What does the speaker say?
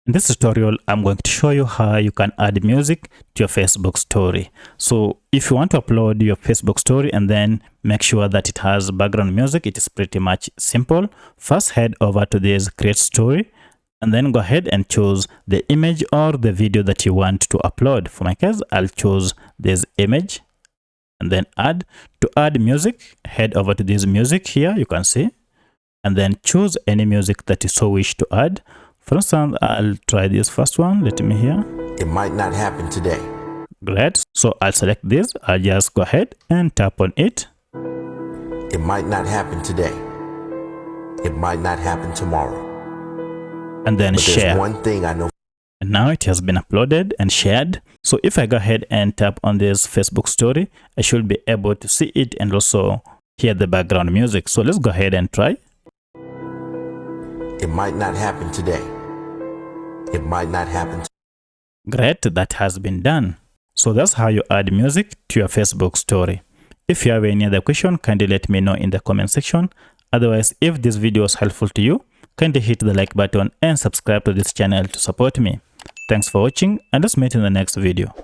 In this tutorial, I'm going to show you how you can add music to your Facebook story. So if you want to upload your Facebook story and then make sure that it has background music, it is pretty much simple. First, head over to this create story and then go ahead and choose the image or the video that you want to upload. For my case, I'll choose this image and then add. To add music, head over to this music here, you can see, and then choose any music that you so wish to add. For instance, I'll try this first one. Let me hear. It might not happen today. Great. So I'll select this. I'll just go ahead and tap on it. It might not happen today. It might not happen tomorrow. And then but share. There's one thing I know. And now it has been uploaded and shared. So if I go ahead and tap on this Facebook story, I should be able to see it and also hear the background music. So let's go ahead and try. It might not happen today. It might not happen. Great, that has been done. So that's how you add music to your Facebook story. If you have any other question, kindly let me know in the comment section. Otherwise, if this video was helpful to you, kindly hit the like button and subscribe to this channel to support me. Thanks for watching, and let's meet in the next video.